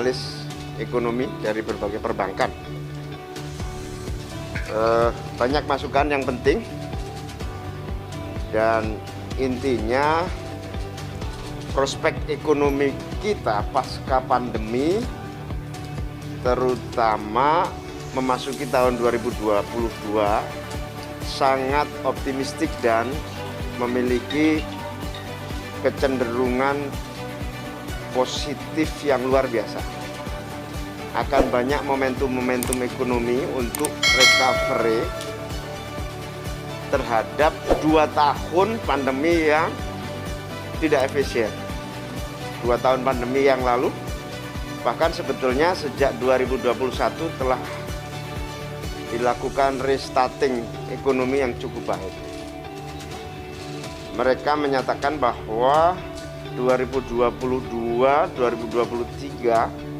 analis ekonomi dari berbagai perbankan. Banyak masukan yang penting, dan intinya prospek ekonomi kita pasca pandemi, terutama memasuki tahun 2022, sangat optimistik dan memiliki kecenderungan positif yang luar biasa. Akan banyak momentum-momentum ekonomi untuk recovery terhadap 2 tahun pandemi yang tidak efisien. 2 tahun pandemi yang lalu, bahkan sebetulnya sejak 2021 telah dilakukan restarting ekonomi yang cukup baik. Mereka menyatakan bahwa 2022-2023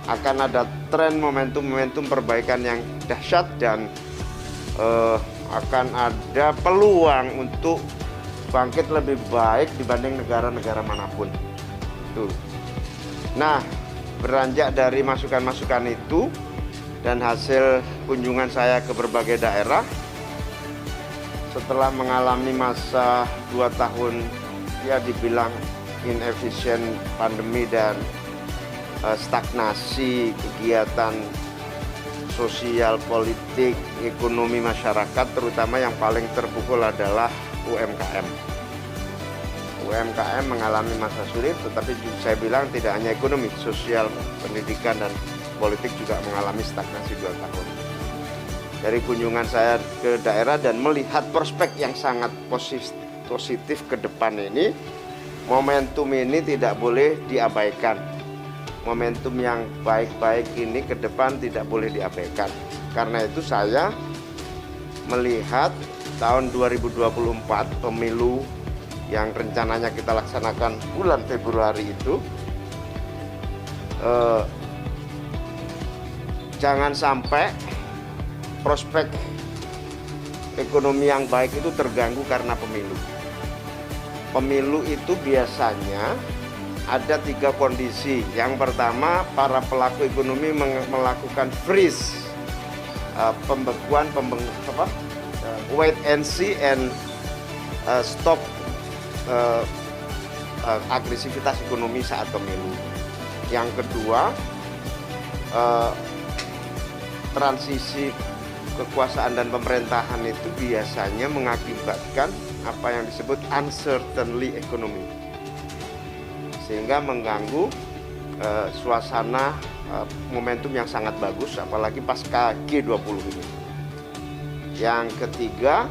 akan ada tren momentum-momentum perbaikan yang dahsyat, dan akan ada peluang untuk bangkit lebih baik dibanding negara-negara manapun. Tuh. Nah, beranjak dari masukan-masukan itu dan hasil kunjungan saya ke berbagai daerah, setelah mengalami masa 2 tahun ya dibilang inefisien pandemi dan stagnasi kegiatan sosial, politik, ekonomi masyarakat, terutama yang paling terpukul adalah UMKM. UMKM mengalami masa sulit, tetapi saya bilang tidak hanya ekonomi, sosial, pendidikan, dan politik juga mengalami stagnasi 2 tahun. Dari kunjungan saya ke daerah dan melihat prospek yang sangat positif ke depan ini, momentum ini tidak boleh diabaikan. Momentum yang baik-baik ini ke depan tidak boleh diabaikan. Karena itu saya melihat tahun 2024 pemilu yang rencananya kita laksanakan bulan Februari itu, jangan sampai prospek ekonomi yang baik itu terganggu karena pemilu. Pemilu itu biasanya ada 3 kondisi. Yang pertama, para pelaku ekonomi melakukan freeze, pembekuan, wait and see and stop agresivitas ekonomi saat pemilu. Yang kedua, transisi kekuasaan dan pemerintahan itu biasanya mengakibatkan apa yang disebut uncertainty ekonomi, sehingga mengganggu suasana momentum yang sangat bagus, apalagi pasca G20 ini. Yang ketiga,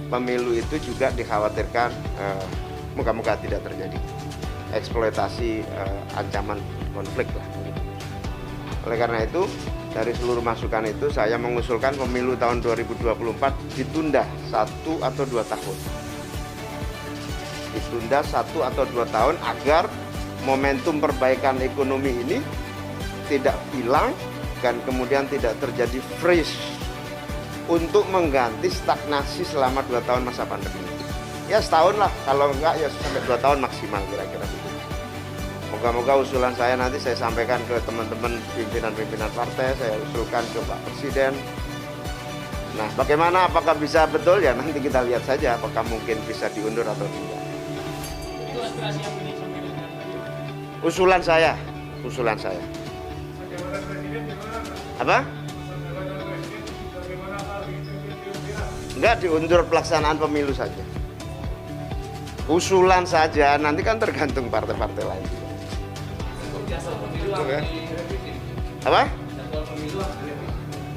pemilu itu juga dikhawatirkan moga-moga tidak terjadi eksploitasi ancaman konflik lah. Oleh karena itu, dari seluruh masukan itu saya mengusulkan pemilu tahun 2024 ditunda 1 atau 2 tahun. Ditunda 1 atau 2 tahun agar momentum perbaikan ekonomi ini tidak hilang dan kemudian tidak terjadi freeze untuk mengganti stagnasi selama 2 tahun masa pandemi. Ya setahun lah, kalau enggak ya sampai 2 tahun maksimal kira-kira begitu. Moga-moga usulan saya nanti saya sampaikan ke teman-teman pimpinan-pimpinan partai, saya usulkan ke Pak Presiden. Nah, bagaimana, apakah bisa betul ya, nanti kita lihat saja apakah mungkin bisa diundur atau tidak. Itu aspirasi yang ini sampai dengan Usulan saya. Apa? Enggak, diundur pelaksanaan pemilu saja. Usulan saja, nanti kan tergantung partai-partai lain juga. Apa?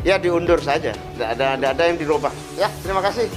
Ya diundur saja, tidak ada yang dirubah. Ya, terima kasih.